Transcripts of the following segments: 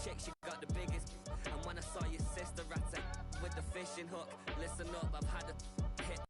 chick, she got the biggest. And when I saw your sister at it with the fishing hook, listen up, I've had a hit.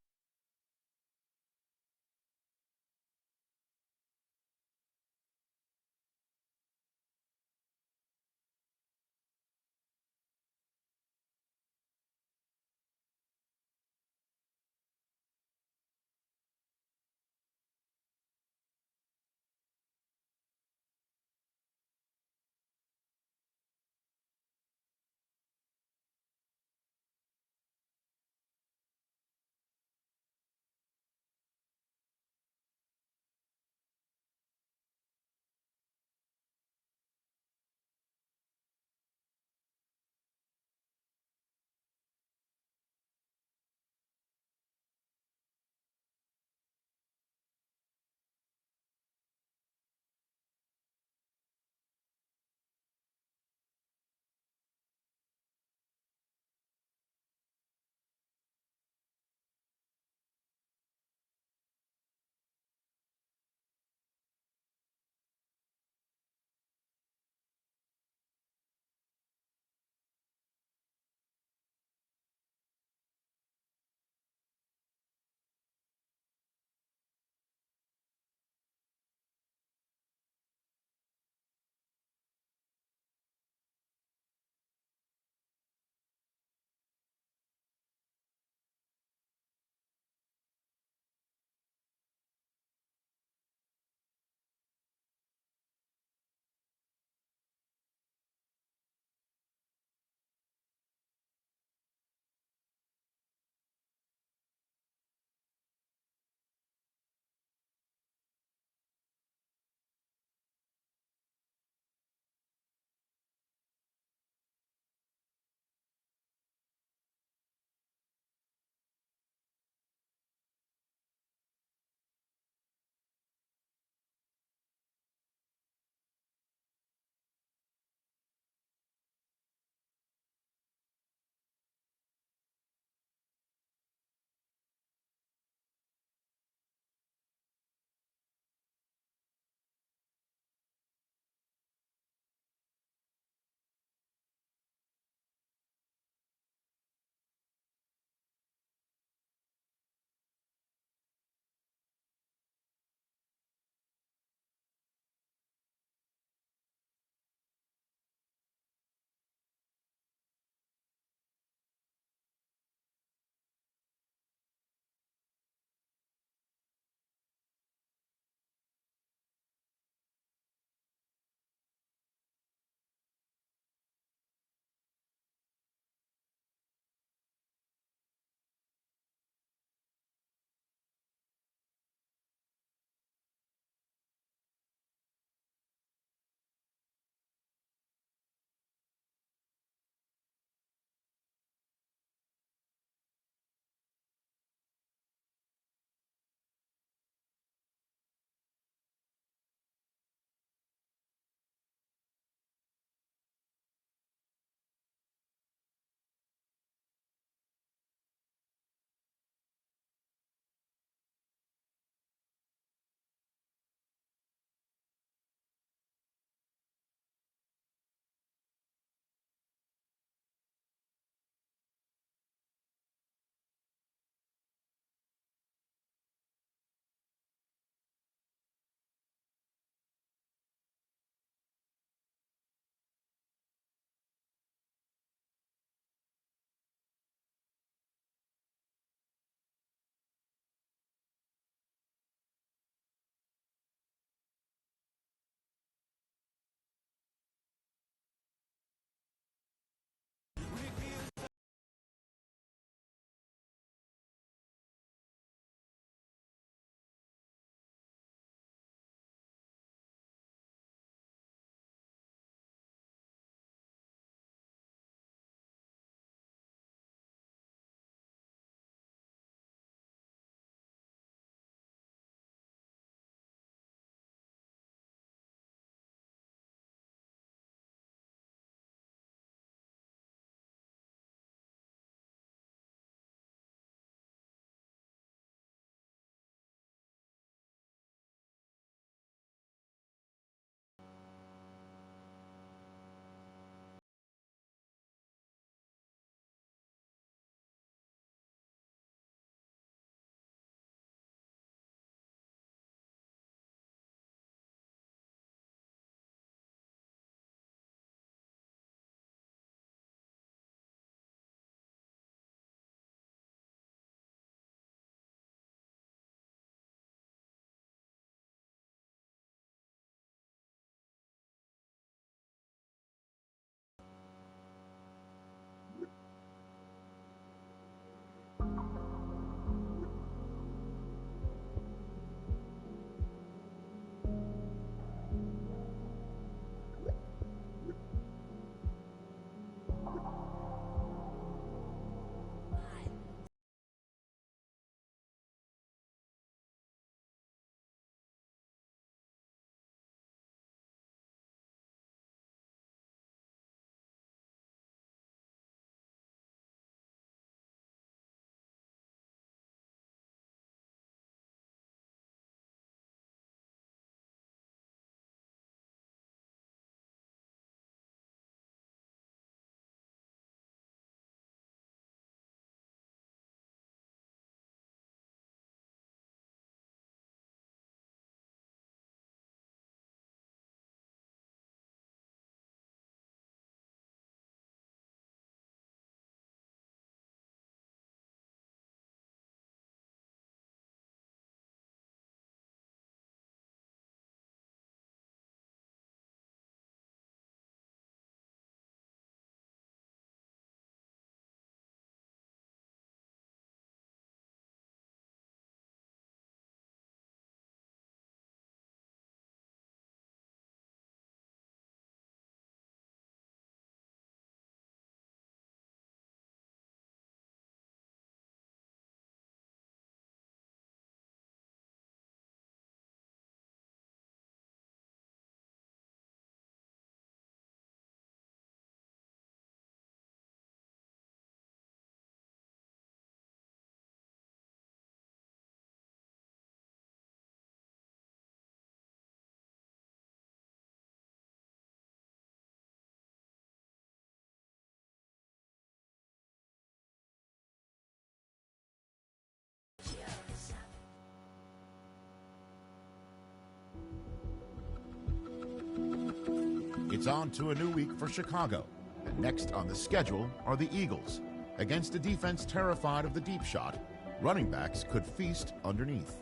It's on to a new week for Chicago, and next on the schedule are the Eagles. Against a defense terrified of the deep shot, running backs could feast underneath.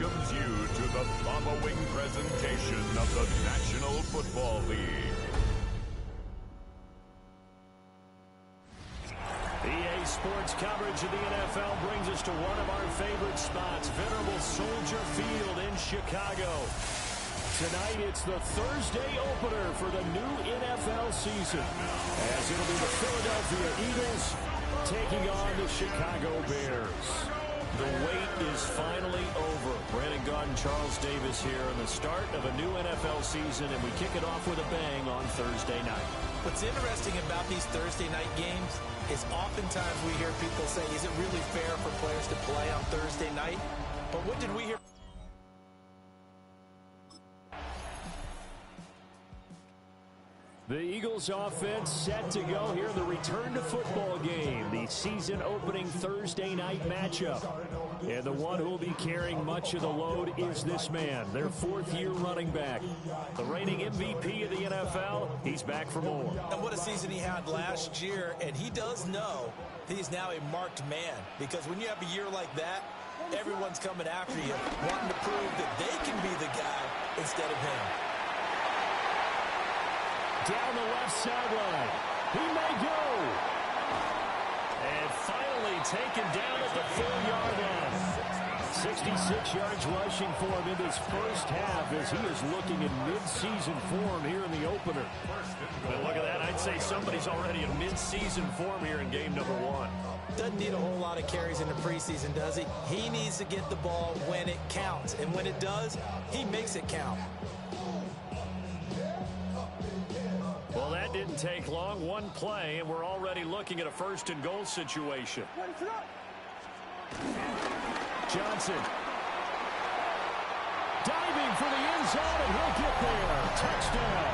Welcomes you to the following presentation of the National Football League. EA Sports coverage of the NFL brings us to one of our favorite spots, venerable Soldier Field in Chicago. Tonight, it's the Thursday opener for the new NFL season, as it'll be the Philadelphia Eagles taking on the Chicago Bears. The wait is finally over. Brandon Gaudin, Charles Davis here on the start of a new NFL season, and we kick it off with a bang on Thursday night. What's interesting about these Thursday night games is oftentimes we hear people say, is it really fair for players to play on Thursday night? But what did we hear? The Eagles offense set to go here in the return to football game, the season opening Thursday night matchup. And the one who will be carrying much of the load is this man, their fourth-year running back. The reigning MVP of the NFL, he's back for more. And what a season he had last year, and he does know he's now a marked man, because when you have a year like that, everyone's coming after you, wanting to prove that they can be the guy instead of him. Down the left sideline. He may go. And finally taken down at the 4-yard line. 66 yards rushing for him in this first half as he is looking in mid-season form here in the opener. But look at that. I'd say somebody's already in mid-season form here in game number 1. Doesn't need a whole lot of carries in the preseason, does he? He needs to get the ball when it counts. And when it does, he makes it count. Well, that didn't take long. One play, and we're already looking at a first-and-goal situation. Johnson. Diving for the end zone, and he'll get there. Touchdown.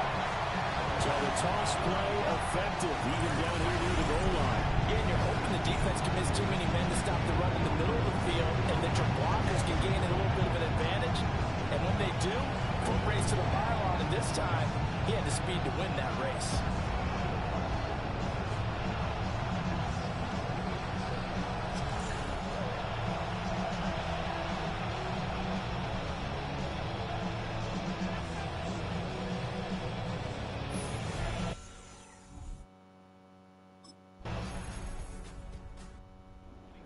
So the toss play effective, even down here near the goal line. Yeah, and you're hoping the defense commits too many men to stop the run in the middle of the field, and that your blockers can gain a little bit of an advantage. And when they do, foot race to the pylon, and this time, he had the speed to win that race.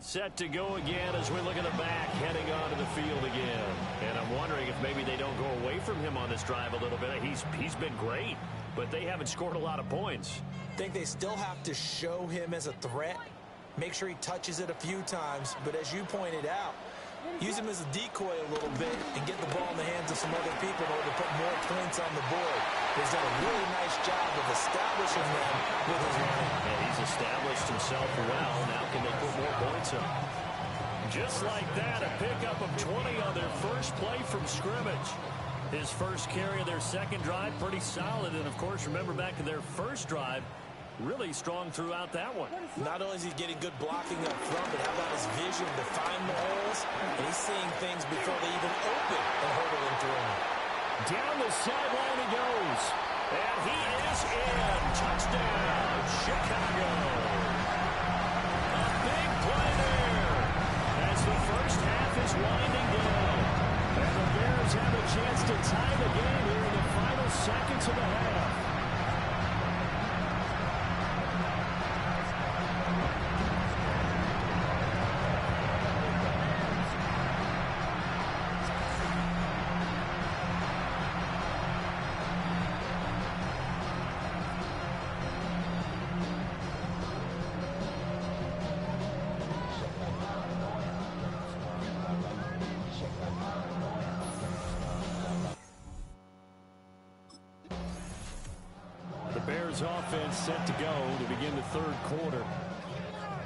Set to go again as we look at the back, heading onto the field again. And I'm wondering if maybe they don't go away from him on this drive a little bit. He's been great, but they haven't scored a lot of points. I think they still have to show him as a threat, make sure he touches it a few times, but as you pointed out, use him as a decoy a little bit and get the ball in the hands of some other people in order to put more points on the board. He's done a really nice job of establishing them with his running. And he's established himself well. Now can they put more points up? Just like that, a pickup of 20 on their first play from scrimmage. His first carry of their second drive, pretty solid. And, of course, remember back to their first drive, really strong throughout that one. Not only is he getting good blocking up front, but how about his vision to find the holes? And he's seeing things before they even open and hurdling through them. Down the sideline he goes. And he is in. Touchdown, Chicago. A big play there as the first half is winding down. And the Bears have a chance to tie the game here in the final seconds of the half. The Bears offense set to go to begin the third quarter.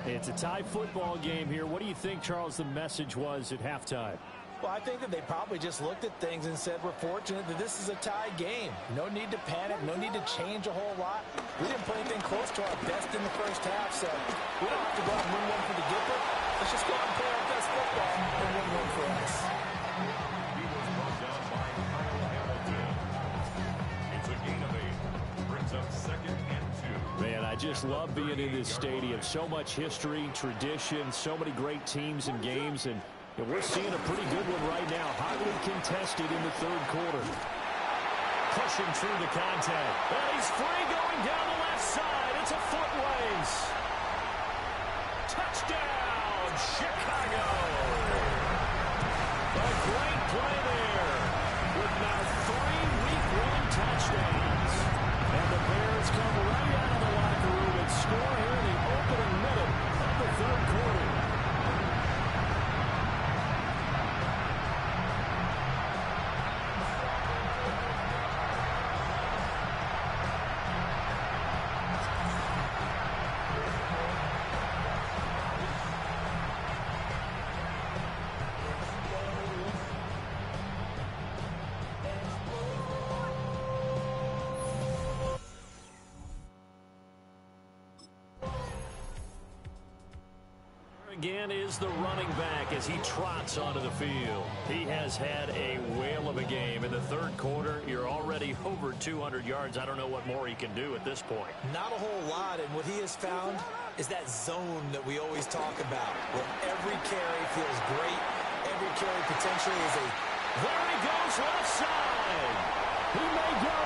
It's a tie football game here. What do you think, Charles, the message was at halftime? Well, I think that they probably just looked at things and said, we're fortunate that this is a tie game. No need to panic. No need to change a whole lot. We didn't play anything close to our best in the first half, so we don't have to go out and win one for the Gipper. Let's just go out and play our best football and win one for us. He was brought down by Kyle Hamilton. It's a gain of 8. Brings up 2nd and 2. Man, I just love being in this stadium. So much history, tradition, so many great teams and games, and we're seeing a pretty good one right now. Hotly contested in the third quarter. Pushing through the contact. And he's free going down the left side. It's a foot race. Touchdown, Chicago. A great play there with now 3 week-long touchdowns. And the Bears come right out of the locker room and score here in the opening minute of the third quarter. Again is the running back as he trots onto the field. He has had a whale of a game. In the third quarter, you're already over 200 yards. I don't know what more he can do at this point. Not a whole lot, and what he has found is that zone that we always talk about, where every carry feels great. Every carry potentially is a... There he goes, left side. He may go.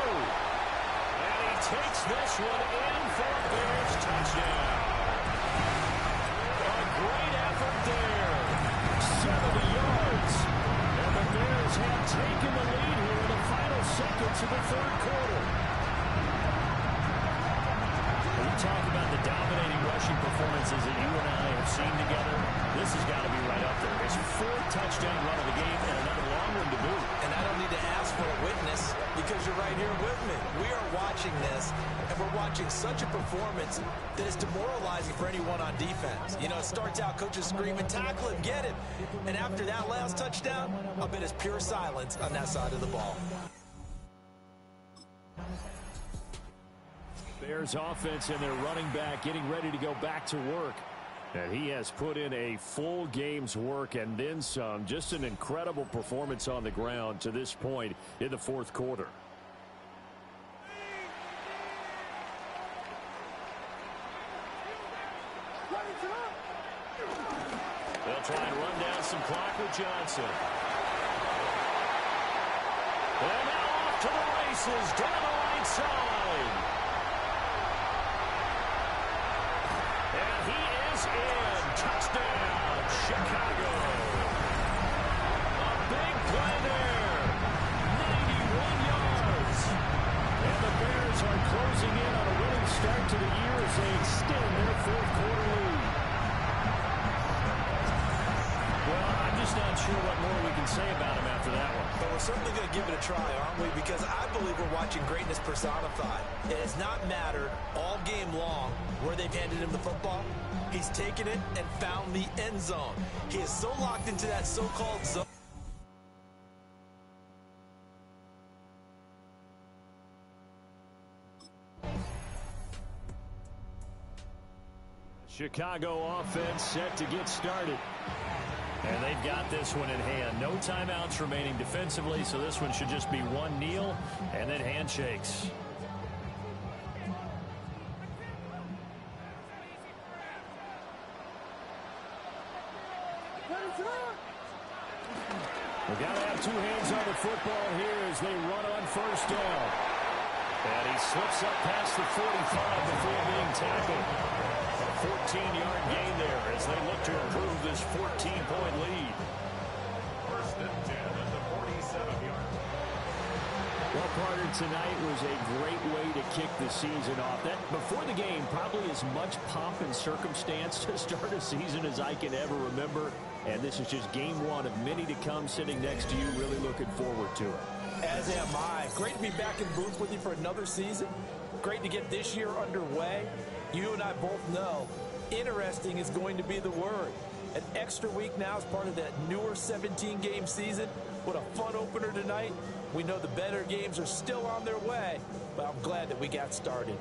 And he takes this one in for a Bears touchdown. Great effort there. 70 yards. And the Bears have taken the lead here in the final seconds of the third quarter. When you talk about the dominating rushing performances that you and I have seen together, this has got to be right up there. His 4th touchdown run of the game and another long one to boot. And I don't need to ask for a witness because you're right here with me. We are watching this, and we're watching such a performance that is demoralizing for anyone on defense. You know, it starts out coaches screaming, tackle him, get him. And after that last touchdown, I'll bet it's pure silence on that side of the ball. Bears offense and their running back getting ready to go back to work. And he has put in a full game's work and then some. Just an incredible performance on the ground to this point in the fourth quarter. They'll try and run down some clock with Johnson. And now off to the races down the right side. And he is in. Touchdown, Chicago. A big play there. 91 yards. And the Bears are closing in on a winning start to the year as they extend their fourth quarter lead. Well, I'm just not sure what more we can say about him after that one. But we're certainly going to give it a try, aren't we? Because I believe we're watching greatness personified. It has not mattered all game long where they've handed him the football. He's taken it and found the end zone. He is so locked into that so-called zone. Chicago offense set to get started. And they've got this one in hand. No timeouts remaining defensively, so this one should just be one kneel and then handshakes. We've got to have two hands on the football here as they run on first down. And he slips up past the 45 before being tackled. A 14-yard gain there as they look to improve this 14-point lead. First and 10 at the 47-yard. Well, Carter, tonight was a great way to kick the season off. That before the game, probably as much pomp and circumstance to start a season as I can ever remember. And this is just game one of many to come sitting next to you. Really looking forward to it. As am I. Great to be back in booth with you for another season. Great to get this year underway. You and I both know interesting is going to be the word. An extra week now as part of that newer 17-game season. What a fun opener tonight. We know the better games are still on their way, but I'm glad that we got started.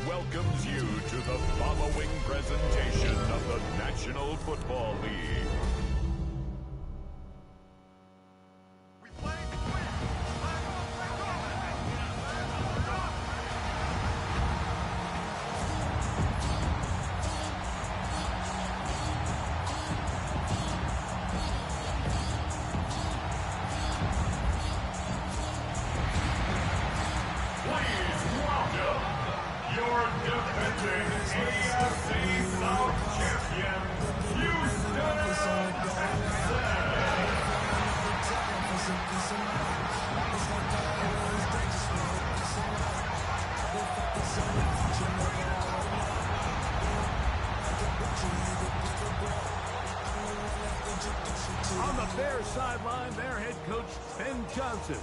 Welcomes you to the following presentation of the National Football League. On the Bears sideline, their head coach, Ben Johnson.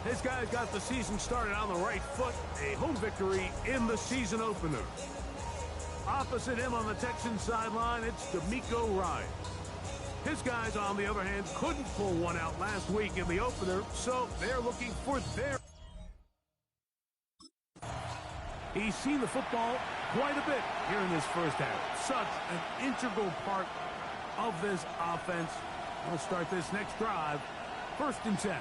His guys got the season started on the right foot, a home victory in the season opener. Opposite him on the Texans sideline, it's D'Amico Ryan. His guys, on the other hand, couldn't pull one out last week in the opener, so they're looking for their... He's seen the football quite a bit here in this first half. Such an integral part of this offense. We'll start this next drive, 1st and 10.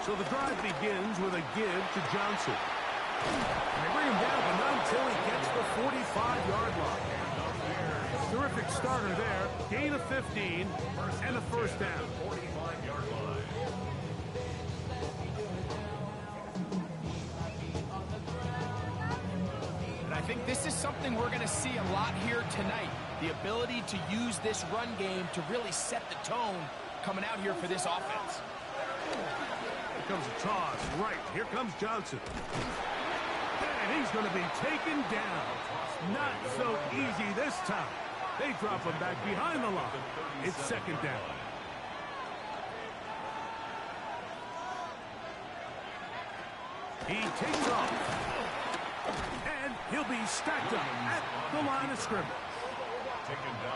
So the drive begins with a give to Johnson. And they bring him down, but not until he gets the 45-yard line. Terrific starter there. Gain of 15 and a first down. 45-yard line. And I think this is something we're going to see a lot here tonight. The ability to use this run game to really set the tone coming out here for this offense. Here comes a toss. Right. Here comes Johnson. And he's going to be taken down. Not so easy this time. They drop him back behind the line. It's 2nd down. He takes off. And he'll be stacked up at the line of scrimmage.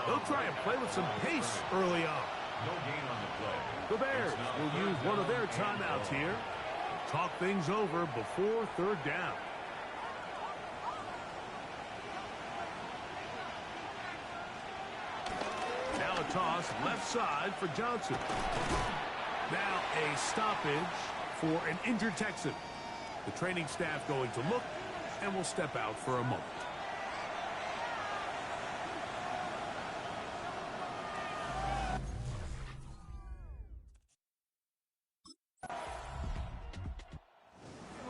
They'll try and play with some pace early on. No gain on the play. The Bears will use one of their timeouts here. Talk things over before 3rd down. Now a toss left side for Johnson. Now a stoppage for an injured Texan. The training staff going to look and will step out for a moment.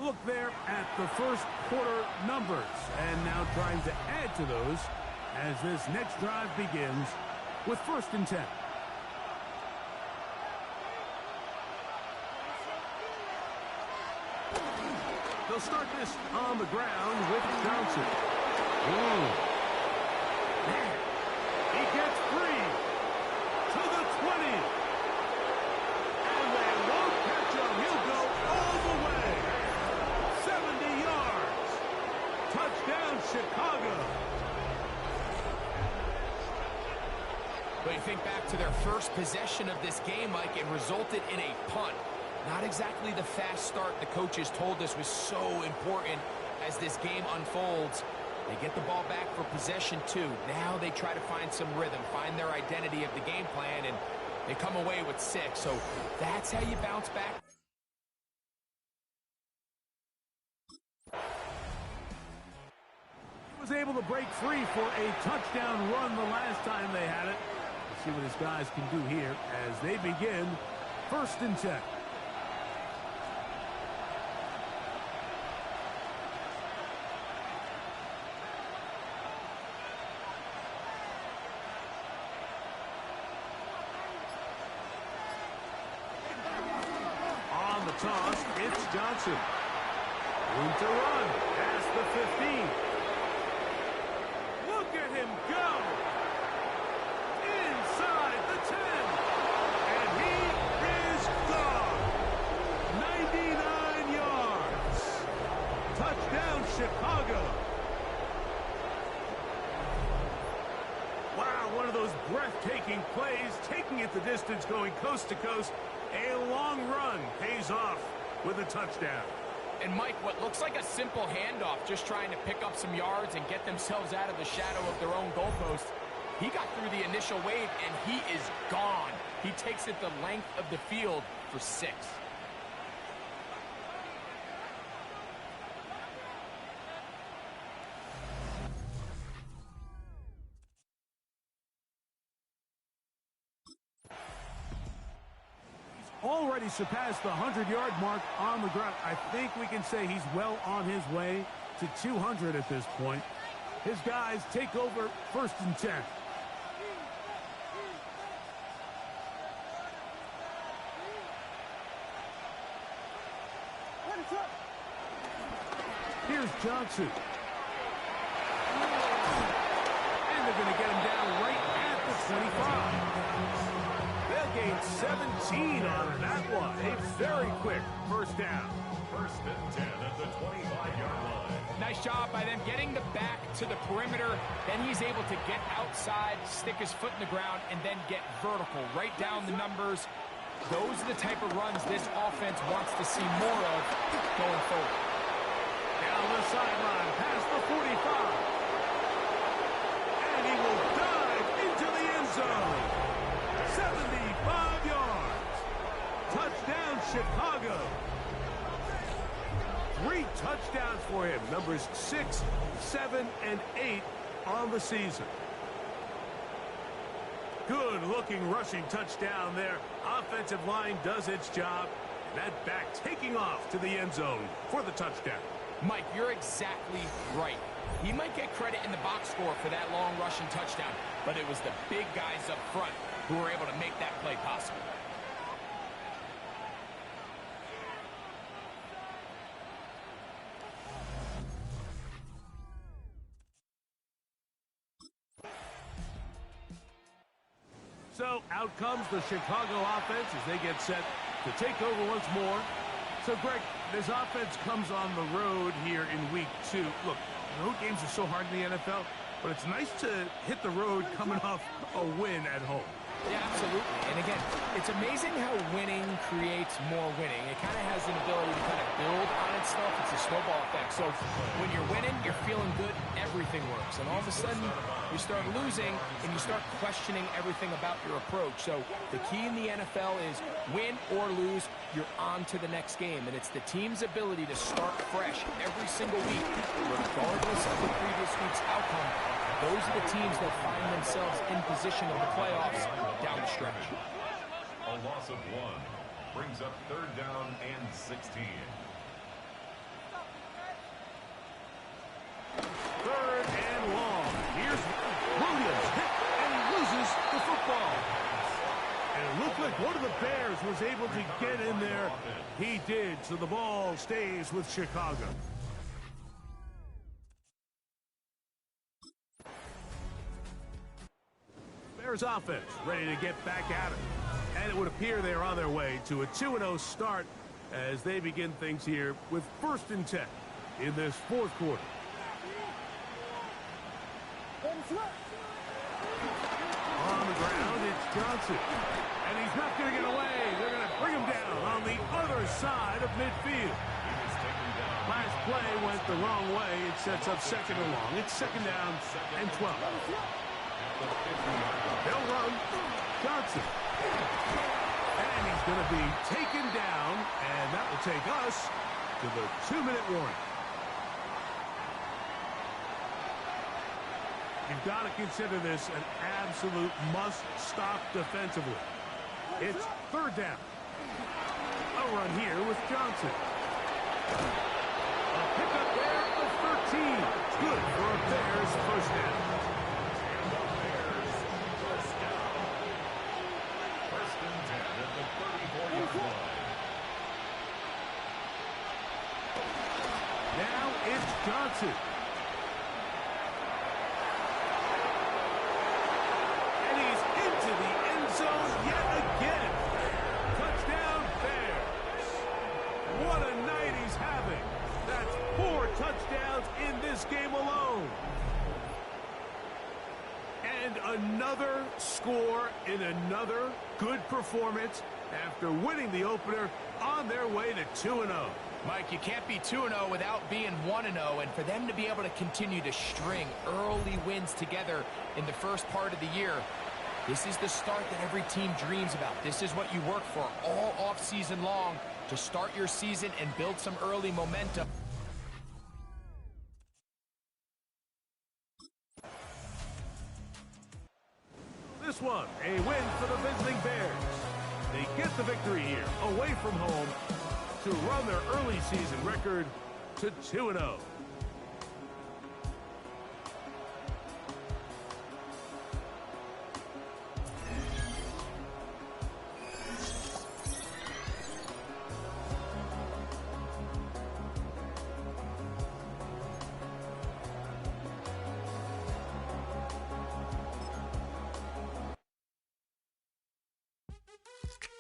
Look there at the first quarter numbers, and now trying to add to those as this next drive begins with 1st and 10. They'll start this on the ground with Johnson. Ooh. Man, he gets free to the 20. And they won't catch him. He'll go all the way. 70 yards. Touchdown, Chicago. But you think back to their first possession of this game, Mike, it resulted in a punt. Not exactly the fast start the coaches told us was so important as this game unfolds. They get the ball back for possession 2. Now they try to find some rhythm, find their identity of the game plan, and they come away with 6. So that's how you bounce back. He was able to break free for a touchdown run the last time they had it. Let's see what his guys can do here as they begin 1st and 10. On the toss, it's Johnson. Room to run past the 15. Look at him go. Inside the 10. And he is gone. 99 yards. Touchdown, Chicago. Wow, one of those breathtaking plays, taking it the distance, going coast to coast. A long run pays off with a touchdown. And Mike, what looks like a simple handoff, just trying to pick up some yards and get themselves out of the shadow of their own goalpost. He got through the initial wave, and he is gone. He takes it the length of the field for 6. Already surpassed the 100-yard mark on the ground. I think we can say he's well on his way to 200 at this point. His guys take over 1st and 10. Here's Johnson. And they're going to get him down right at the 25. They'll gain 17 on that one. A very quick 1st down. 1st and 10 at the 25-yard line. Nice job by them getting the back to the perimeter. Then he's able to get outside, stick his foot in the ground, and then get vertical. Right down the numbers. Those are the type of runs this offense wants to see more of going forward. Down the sideline, past the 45. And he will dive into the end zone. 75 yards. Touchdown, Chicago. 3 touchdowns for him. Numbers 6, 7, and 8 on the season. Good-looking rushing touchdown there. Offensive line does its job. And that back taking off to the end zone for the touchdown. Mike, you're exactly right. He might get credit in the box score for that long rushing touchdown, but it was the big guys up front who were able to make that play possible. So out comes the Chicago offense as they get set to take over once more. So, Greg, this offense comes on the road here in week 2. Look, road games are so hard in the NFL, but it's nice to hit the road coming off a win at home. Yeah, absolutely. And again, it's amazing how winning creates more winning. It kind of has an ability to kind of build on itself. It's a snowball effect. So when you're winning, you're feeling good, everything works. And all of a sudden, you start losing, and you start questioning everything about your approach. So the key in the NFL is win or lose, you're on to the next game. And it's the team's ability to start fresh every single week, regardless of the previous week's outcome. Those are the teams that find themselves in position of the playoffs down the stretch. A loss of 1 brings up 3rd down and 16. 3rd and long. Here's Williams hit, and he loses the football. And it looked like one of the Bears was able to get in there. He did, so the ball stays with Chicago. Bears offense ready to get back at it. And it would appear they're on their way to a 2-0 start as they begin things here with 1st and 10 in this 4th quarter. On the ground, it's Johnson. And he's not going to get away. They're going to bring him down on the other side of midfield. Last play went the wrong way. It sets up 2nd and long. It's 2nd down and 12. They'll run. Johnson. And he's going to be taken down, and that will take us to the 2-minute warning. You've got to consider this an absolute must-stop defensively. It's 3rd down. A run here with Johnson. A pickup there of 13. Good for a Bears 1st down. And the Bears first down. 1st and 10 at the 34-yard line. Now it's Johnson. And he's into the end zone yet again. Touchdown Bears. What a night he's having. That's 4 touchdowns in this game alone. And another score in another good performance after winning the opener on their way to 2-0. Mike, you can't be 2-0 without being 1-0, and for them to be able to continue to string early wins together in the first part of the year, this is the start that every team dreams about. This is what you work for all off-season long, to start your season and build some early momentum. This one, a win for the visiting Bears. They get the victory here, away from home, to run their early season record to 2-0.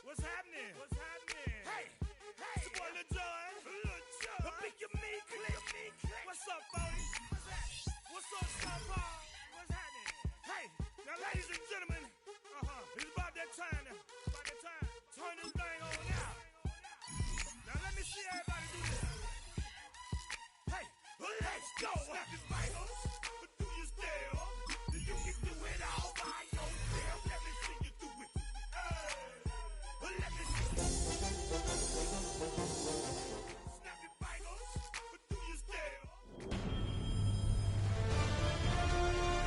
What's happening? What's happening? Hey, hey, it's your boy Lil John. Lil Pick your meat click. What's up, Bodie? What's happening? What's up, Star Paul? What's happening? Hey, now, ladies and gentlemen, it's about that time. About that time. Turn this thing on out. Now let me see everybody do this. Hey, let's go. Snap this vital. Do you still? Do you can do it all by yourself? Let me see you do it. Let me see. Snap your vitals. Do you still?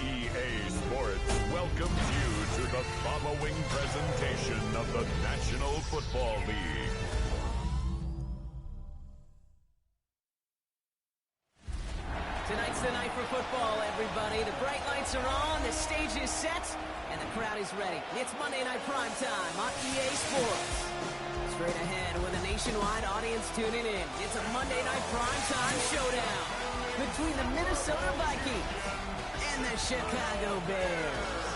EA Sports welcomes you to the following presentation of the National Football League. Tonight's the night for football, everybody. The bright lights are on, the stage is set, and the crowd is ready. It's Monday Night Prime Time on EA Sports. Straight ahead with a nationwide audience tuning in. It's a Monday Night Prime Time showdown between the Minnesota Vikings and the Chicago Bears.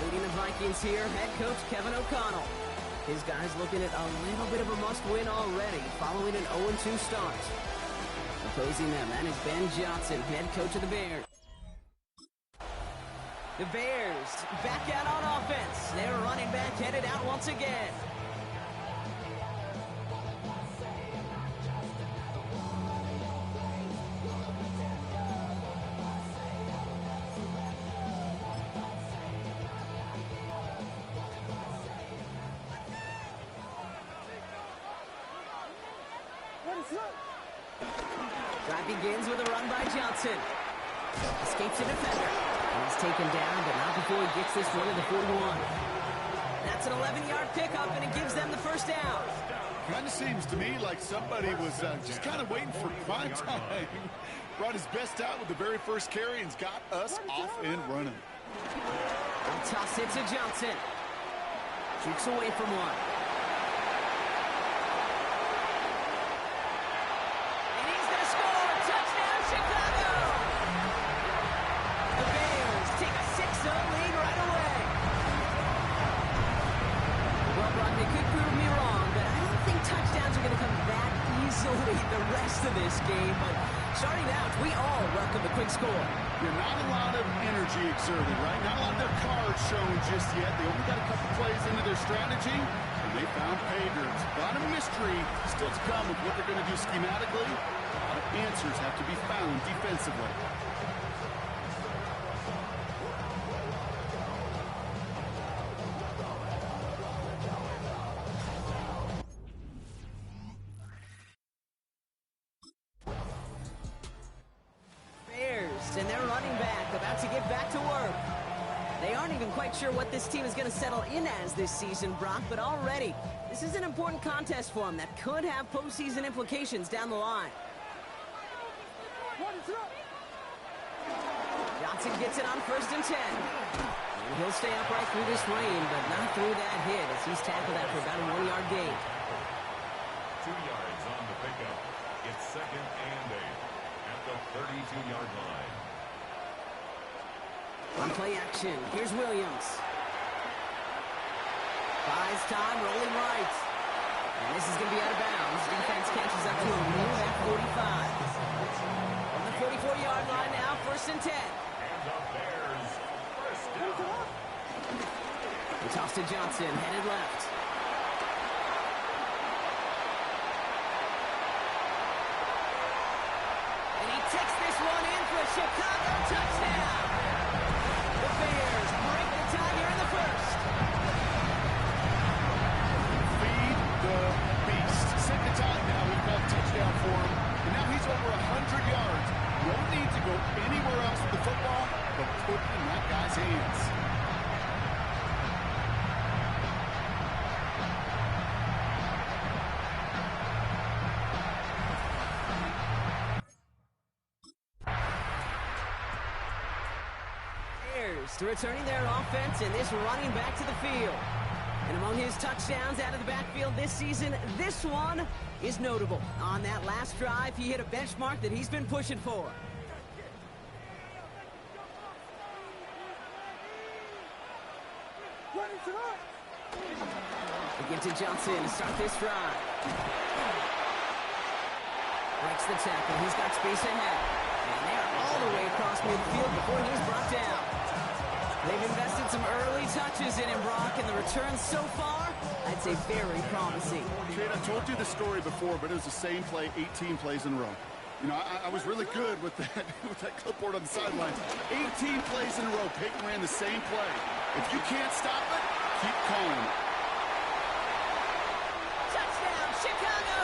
Leading the Vikings here, head coach Kevin O'Connell. His guys looking at a little bit of a must-win already, following an 0-2 start. Opposing them, that is Ben Johnson, head coach of the Bears. The Bears back out on offense. Their running back headed out once again. Drive begins with a run by Johnson. Escapes a defender. He's taken down, but not before he gets this one to the 41. That's an 11-yard pickup, and it gives them the first down. Kind of seems to me like somebody was just kind of waiting for prime time. Brought his best out with the very first carry and's got us off and running. A toss it to Johnson. Shoots away from one. And he's going to score. Touchdown, Chicago! The Bears take a 6-0 lead right away. to this game, but starting out, we all welcome the quick score. You're not a lot of energy exerted, right? Not a lot of their cards shown just yet. They only got a couple plays into their strategy, and they found pay dirt. A lot of mystery still to come with what they're going to do schematically. A lot of answers have to be found defensively. And their running back about to get back to work. They aren't even quite sure what this team is going to settle in as this season, Brock, but already this is an important contest for them that could have postseason implications down the line. Johnson gets it on 1st and 10. And he'll stay upright through this rain, but not through that hit as he's tackled after about a 1-yard gain. 2 yards on the pickup. It's 2nd and 8 at the 32-yard line. On play action, here's Williams. Buys time, rolling right. And this is going to be out of bounds. Defense catches up to him near that 45. On the 44-yard line now, 1st and 10. And the Bears first down. The toss to Johnson, headed left. And he takes this one in for a Chicago touchdown. The Bears break the tie here in the 1st. Feed the beast. Second time now we've got a touchdown for him. And now he's over 100 yards. No need to go anywhere else with the football, but put it in that guy's hands. Returning their offense and this running back to the field. And among his touchdowns out of the backfield this season, this one is notable. On that last drive, he hit a benchmark that he's been pushing for. Again to Johnson to start this drive. Breaks the tackle. He's got space ahead. And they're all the way across midfield before he's brought down. They've invested some early touches in him, Brock, and the returns so far, I'd say very promising. Trade, I told you the story before, but it was the same play 18 plays in a row. You know, I was really good with that clipboard on the sidelines. 18 plays in a row, Peyton ran the same play. If you can't stop it, keep calling. Touchdown, Chicago!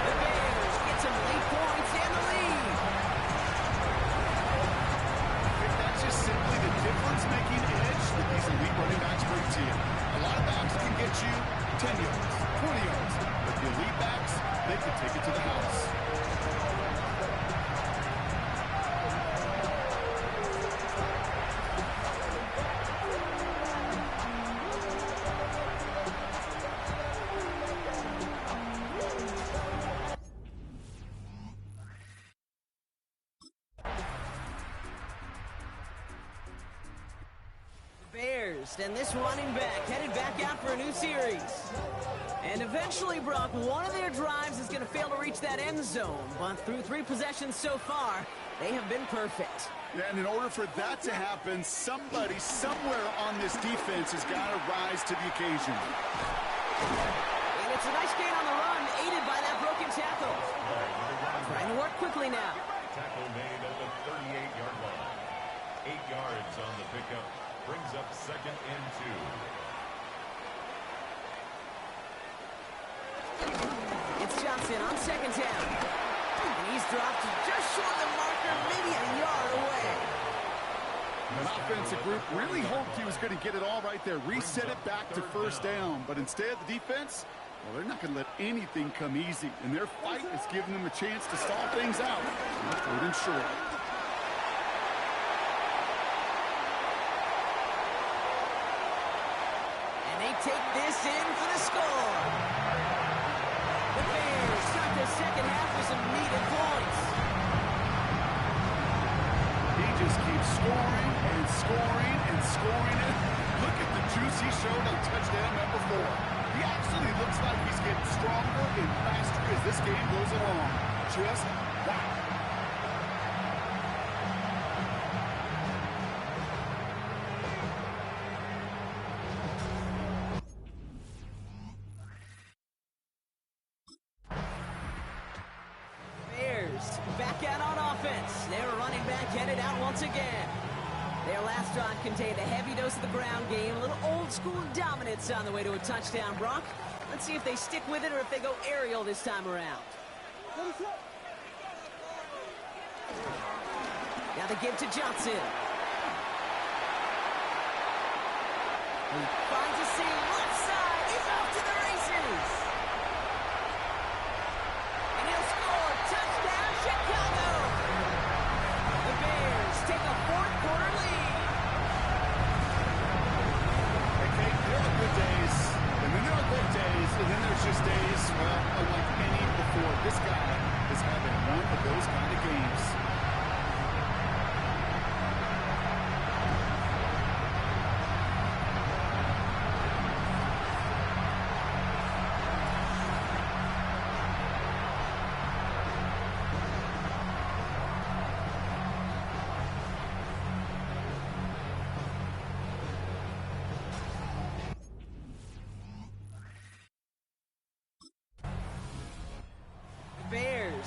The Bears get some late points and the lead. Just simply the difference-making edge that these elite running backs bring to you. A lot of backs can get you 10 yards, 20 yards, but the elite backs, they can take it to the house. And this running back headed back out for a new series. And eventually, Brock, one of their drives is going to fail to reach that end zone. But through 3 possessions so far, they have been perfect. Yeah, and in order for that to happen, somebody somewhere on this defense has got to rise to the occasion. And it's a nice gain on the run, aided by that broken tackle. Trying to work quickly now. Tackle made at the 38-yard line. 8 yards on the pickup. Brings up 2nd and 2. It's Johnson on 2nd down. And he's dropped just short of the marker, maybe a yard away. An offensive group really hoped he was going to get it all right there, reset it back to 1st down. But instead, the defense, well, they're not going to let anything come easy. And their fight is giving them a chance to stall things out. 3rd and short. Take this in for the score. The Bears start the second half with some needed points. He just keeps scoring and scoring and scoring it. Look at the juice he showed on touchdown number 4. He actually looks like he's getting stronger and faster as this this game goes along. Just wow. Back out on offense. Their running back headed out once again. Their last drive contained a heavy dose of the ground game, a little old-school dominance on the way to a touchdown, Brock. Let's see if they stick with it or if they go aerial this time around. Now they give to Johnson. He finds a seam left side. He's off to the races. And he'll score. Touchdown, Chicago. The Bears take a fourth-quarter lead. Okay, there are good days, and then there are great days, and then there's just days, well, unlike any before. This guy is having one of those kind of games.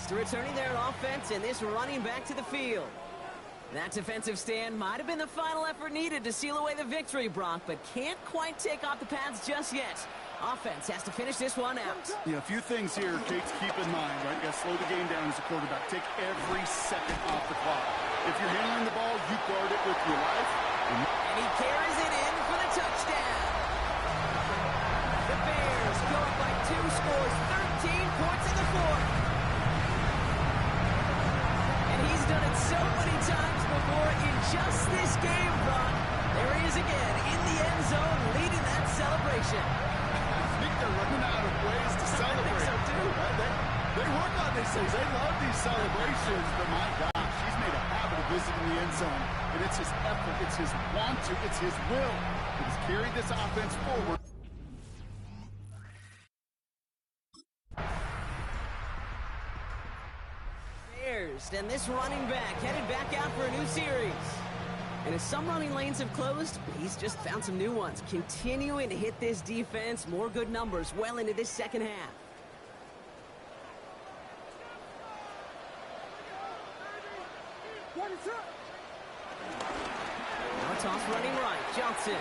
Returning their offense and this running back to the field. That defensive stand might have been the final effort needed to seal away the victory, Brock, but can't quite take off the pads just yet. Offense has to finish this one out. Yeah, a few things here, Kate, to keep in mind, right? You got to slow the game down as a quarterback. Take every second off the clock. If you're handling the ball, you guard it with your life. And he carries it in for the touchdown. The Bears go up by 2 scores, 13 points in the fourth. He's done it so many times before in just this game, Brock. There he is again in the end zone leading that celebration. I think they're running out of ways to celebrate. I think so, too. They work on these things. They love these celebrations. But my gosh, he's made a habit of visiting the end zone. And it's his effort, it's his want to, it's his will that has carried this offense forward. And this running back headed back out for a new series. And as some running lanes have closed, he's just found some new ones, continuing to hit this defense. More good numbers well into this second half. Now a toss running right. Johnson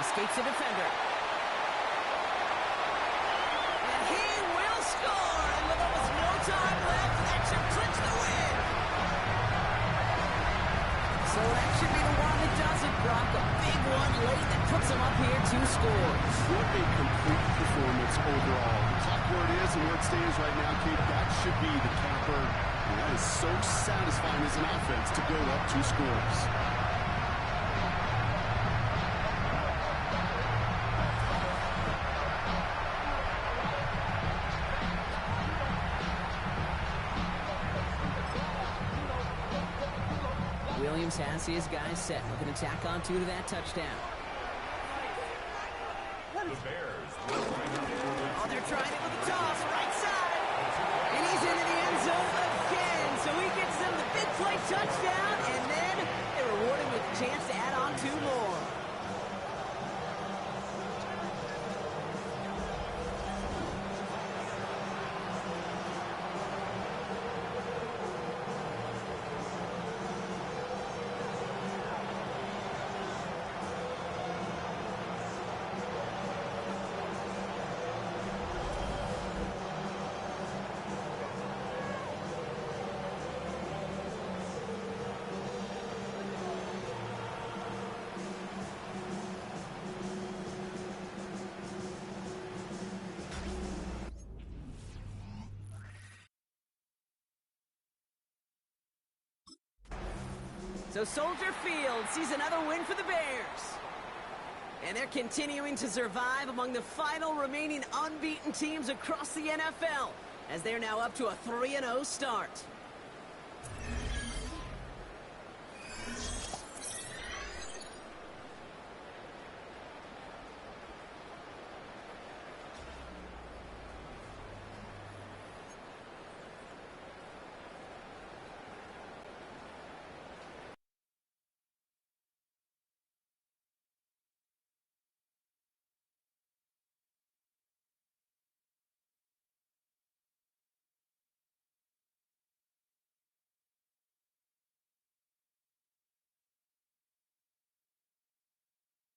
escapes the defender. And he will score. And with almost no time left, that should clinch the win. So that should be the one that does it, Brock. A big one late that puts him up here 2 scores. What a complete performance overall. The clock where it is and where it stands right now, Kate, that should be the capper. And that is so satisfying as an offense to go up 2 scores. Williams has his guys set. Looking to tack on 2 to that touchdown. The Bears. Oh, they're trying it with a toss, right side. And he's into the end zone again. So he gets them the big play touchdown, and then they reward him with a chance to add on 2 more. So Soldier Field sees another win for the Bears. And they're continuing to survive among the final remaining unbeaten teams across the NFL, as they're now up to a 3-0 start.